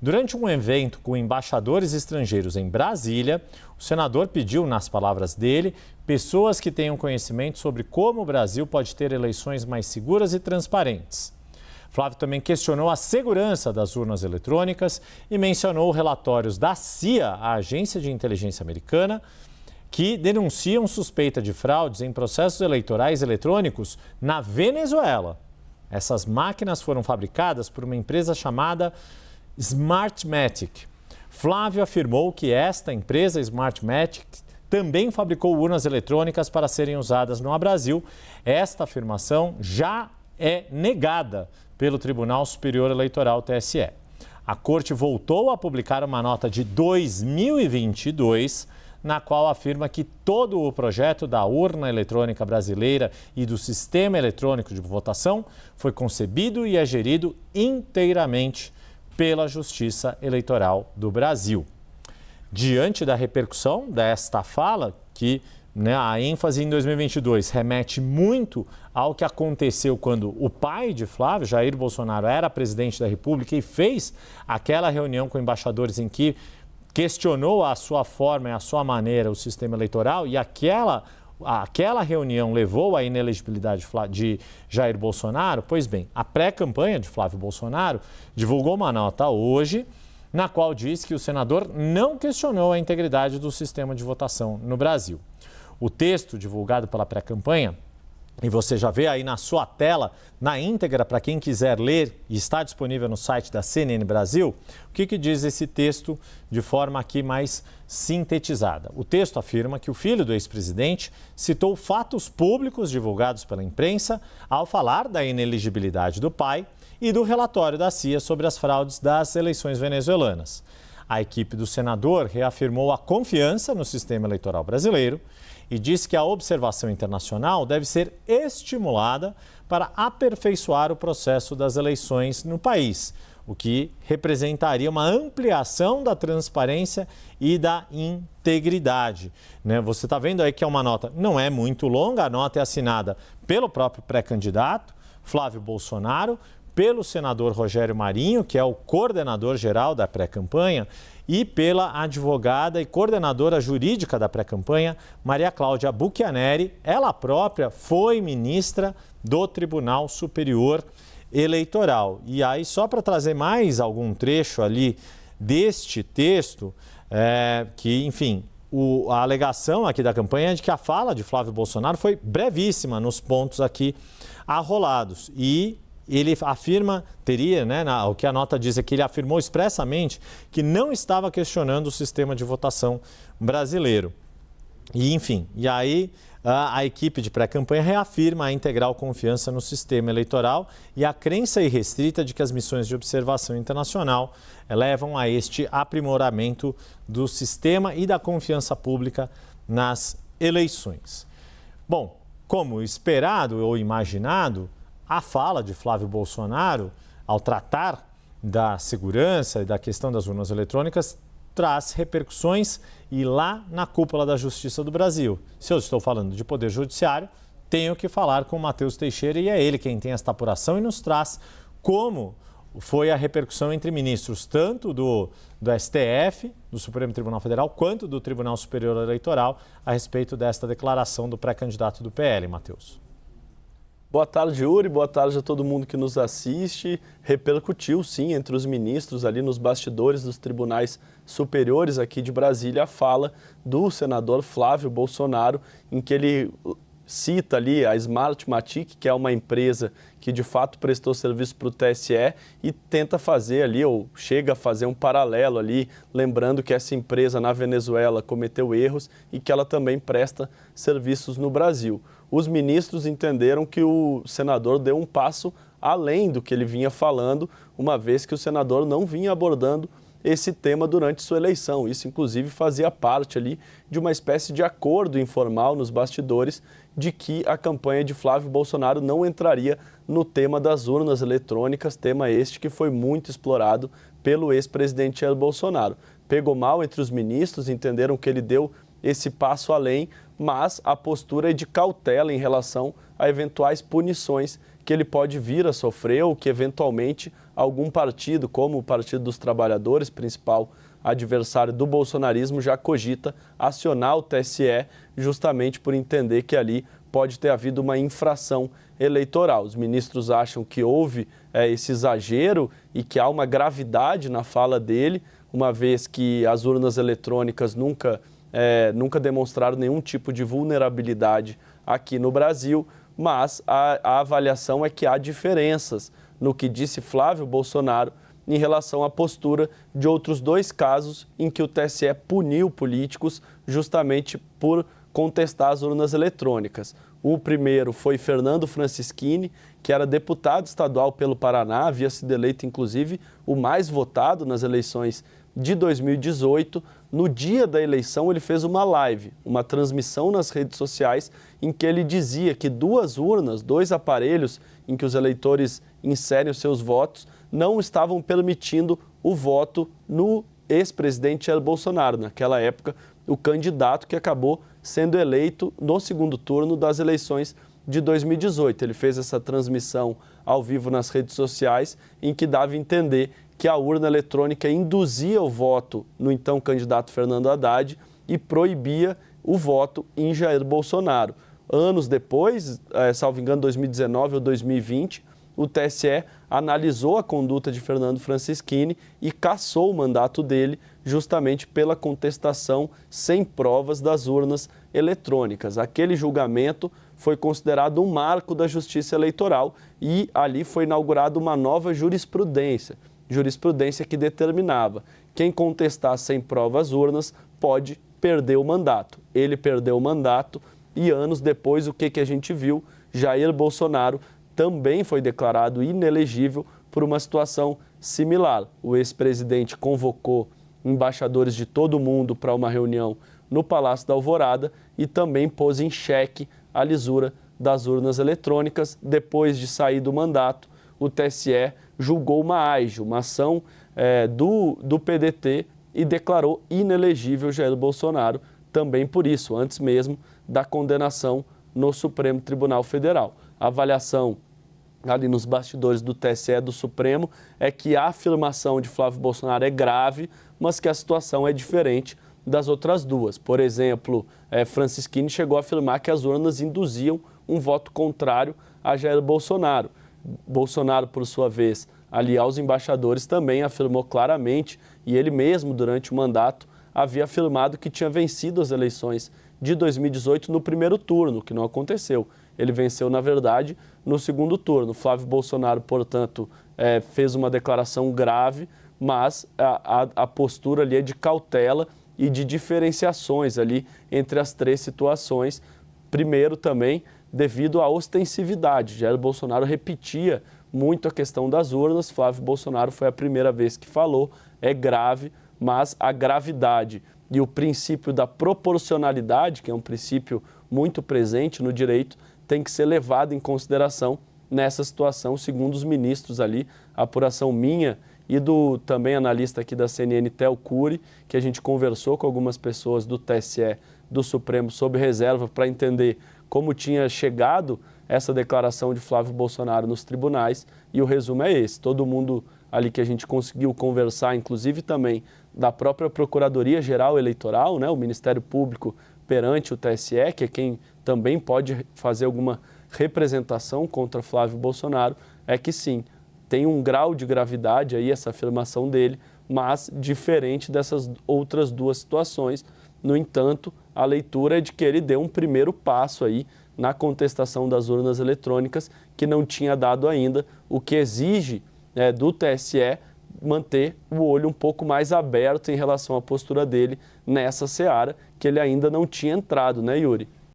Durante um evento com embaixadores estrangeiros em Brasília, o senador pediu, nas palavras dele, pessoas que tenham conhecimento sobre como o Brasil pode ter eleições mais seguras e transparentes. Flávio também questionou a segurança das urnas eletrônicas e mencionou relatórios da CIA, a agência de inteligência americana, que denunciam suspeita de fraudes em processos eleitorais eletrônicos na Venezuela. Essas máquinas foram fabricadas por uma empresa chamada Smartmatic. Flávio afirmou que esta empresa, Smartmatic, também fabricou urnas eletrônicas para serem usadas no Brasil. Esta afirmação já é negada pelo Tribunal Superior Eleitoral, TSE. A Corte voltou a publicar uma nota de 2022, na qual afirma que todo o projeto da urna eletrônica brasileira e do sistema eletrônico de votação foi concebido e é gerido inteiramente pela Justiça Eleitoral do Brasil. Diante da repercussão desta fala, que a ênfase em 2022 remete muito ao que aconteceu quando o pai de Flávio, Jair Bolsonaro, era presidente da República e fez aquela reunião com embaixadores em que questionou a sua forma e a sua maneira o sistema eleitoral, e aquela reunião levou à inelegibilidade de Jair Bolsonaro. Pois bem, a pré-campanha de Flávio Bolsonaro divulgou uma nota hoje, na qual diz que o senador não questionou a integridade do sistema de votação no Brasil. O texto divulgado pela pré-campanha, e você já vê aí na sua tela, na íntegra, para quem quiser ler, e está disponível no site da CNN Brasil, o que diz esse texto de forma aqui mais sintetizada? O texto afirma que o filho do ex-presidente citou fatos públicos divulgados pela imprensa ao falar da inelegibilidade do pai e do relatório da CIA sobre as fraudes das eleições venezuelanas. A equipe do senador reafirmou a confiança no sistema eleitoral brasileiro e disse que a observação internacional deve ser estimulada para aperfeiçoar o processo das eleições no país, o que representaria uma ampliação da transparência e da integridade. Você está vendo aí que é uma nota, não é muito longa, a nota é assinada pelo próprio pré-candidato, Flávio Bolsonaro, pelo senador Rogério Marinho, que é o coordenador geral da pré-campanha, e pela advogada e coordenadora jurídica da pré-campanha, Maria Cláudia Buchianeri. Ela própria foi ministra do Tribunal Superior Eleitoral. E aí, só para trazer mais algum trecho ali deste texto, a alegação aqui da campanha é de que a fala de Flávio Bolsonaro foi brevíssima nos pontos aqui arrolados. E ele afirma, o que a nota diz é que ele afirmou expressamente que não estava questionando o sistema de votação brasileiro. E aí a equipe de pré-campanha reafirma a integral confiança no sistema eleitoral e a crença irrestrita de que as missões de observação internacional levam a este aprimoramento do sistema e da confiança pública nas eleições. Bom, como esperado ou imaginado, a fala de Flávio Bolsonaro, ao tratar da segurança e da questão das urnas eletrônicas, traz repercussões e lá na cúpula da Justiça do Brasil. Se eu estou falando de Poder Judiciário, tenho que falar com o Matheus Teixeira e é ele quem tem esta apuração e nos traz como foi a repercussão entre ministros, tanto do STF, do Supremo Tribunal Federal, quanto do Tribunal Superior Eleitoral, a respeito desta declaração do pré-candidato do PL, Matheus. Boa tarde, Yuri. Boa tarde a todo mundo que nos assiste. Repercutiu, sim, entre os ministros ali nos bastidores dos tribunais superiores aqui de Brasília a fala do senador Flávio Bolsonaro, em que ele cita ali a Smartmatic, que é uma empresa que de fato prestou serviço para o TSE e tenta fazer ali, ou chega a fazer um paralelo ali, lembrando que essa empresa na Venezuela cometeu erros e que ela também presta serviços no Brasil. Os ministros entenderam que o senador deu um passo além do que ele vinha falando, uma vez que o senador não vinha abordando esse tema durante sua eleição. Isso, inclusive, fazia parte ali de uma espécie de acordo informal nos bastidores de que a campanha de Flávio Bolsonaro não entraria no tema das urnas eletrônicas, tema este que foi muito explorado pelo ex-presidente Jair Bolsonaro. Pegou mal entre os ministros, entenderam que ele deu esse passo além, mas a postura é de cautela em relação a eventuais punições que ele pode vir a sofrer ou que eventualmente algum partido, como o Partido dos Trabalhadores, principal adversário do bolsonarismo, já cogita acionar o TSE justamente por entender que ali pode ter havido uma infração eleitoral. Os ministros acham que houve esse exagero e que há uma gravidade na fala dele, uma vez que as urnas eletrônicas nunca demonstraram nenhum tipo de vulnerabilidade aqui no Brasil, mas a avaliação é que há diferenças no que disse Flávio Bolsonaro em relação à postura de outros 2 casos em que o TSE puniu políticos justamente por contestar as urnas eletrônicas. O primeiro foi Fernando Francischini, que era deputado estadual pelo Paraná, havia sido eleito, inclusive, o mais votado nas eleições de 2018. No dia da eleição, ele fez uma live, uma transmissão nas redes sociais, em que ele dizia que 2 urnas, 2 aparelhos em que os eleitores inserem os seus votos, não estavam permitindo o voto no ex-presidente Jair Bolsonaro, naquela época, o candidato que acabou sendo eleito no segundo turno das eleições de 2018. Ele fez essa transmissão ao vivo nas redes sociais, em que dava a entender que a urna eletrônica induzia o voto no então candidato Fernando Haddad e proibia o voto em Jair Bolsonaro. Anos depois, salvo engano, 2019 ou 2020, o TSE analisou a conduta de Fernando Francischini e cassou o mandato dele justamente pela contestação sem provas das urnas eletrônicas. Aquele julgamento foi considerado um marco da justiça eleitoral e ali foi inaugurada uma nova jurisprudência que determinava quem contestar sem provas as urnas pode perder o mandato. Ele perdeu o mandato e anos depois o que a gente viu? Jair Bolsonaro também foi declarado inelegível por uma situação similar. O ex-presidente convocou embaixadores de todo o mundo para uma reunião no Palácio da Alvorada e também pôs em xeque a lisura das urnas eletrônicas. Depois de sair do mandato, o TSE julgou uma AIJO, uma ação do PDT, e declarou inelegível Jair Bolsonaro também por isso, antes mesmo da condenação no Supremo Tribunal Federal. A avaliação ali nos bastidores do TSE do Supremo é que a afirmação de Flávio Bolsonaro é grave, mas que a situação é diferente das outras 2. Por exemplo, Francischini chegou a afirmar que as urnas induziam um voto contrário a Jair Bolsonaro. Bolsonaro, por sua vez, ali aos embaixadores, também afirmou claramente, e ele mesmo, durante o mandato, havia afirmado que tinha vencido as eleições de 2018 no primeiro turno, que não aconteceu. Ele venceu, na verdade, no segundo turno. Flávio Bolsonaro, portanto, fez uma declaração grave, mas a postura ali é de cautela e de diferenciações ali entre as 3 situações. Primeiro, também, devido à ostensividade. Jair Bolsonaro repetia muito a questão das urnas. Flávio Bolsonaro foi a primeira vez que falou. É grave, mas a gravidade e o princípio da proporcionalidade, que é um princípio muito presente no direito, tem que ser levado em consideração nessa situação, segundo os ministros ali, a apuração minha e do também analista aqui da CNN, Theo Cury, que a gente conversou com algumas pessoas do TSE, do Supremo, sob reserva, para entender como tinha chegado essa declaração de Flávio Bolsonaro nos tribunais, e o resumo é esse. Todo mundo ali que a gente conseguiu conversar, inclusive também da própria Procuradoria-Geral Eleitoral, né, o Ministério Público perante o TSE, que é quem também pode fazer alguma representação contra Flávio Bolsonaro, é que sim, tem um grau de gravidade aí essa afirmação dele, mas diferente dessas outras 2 situações. No entanto, a leitura é de que ele deu um primeiro passo aí na contestação das urnas eletrônicas que não tinha dado ainda, o que exige do TSE manter o olho um pouco mais aberto em relação à postura dele nessa seara, que ele ainda não tinha entrado, né, Yuri?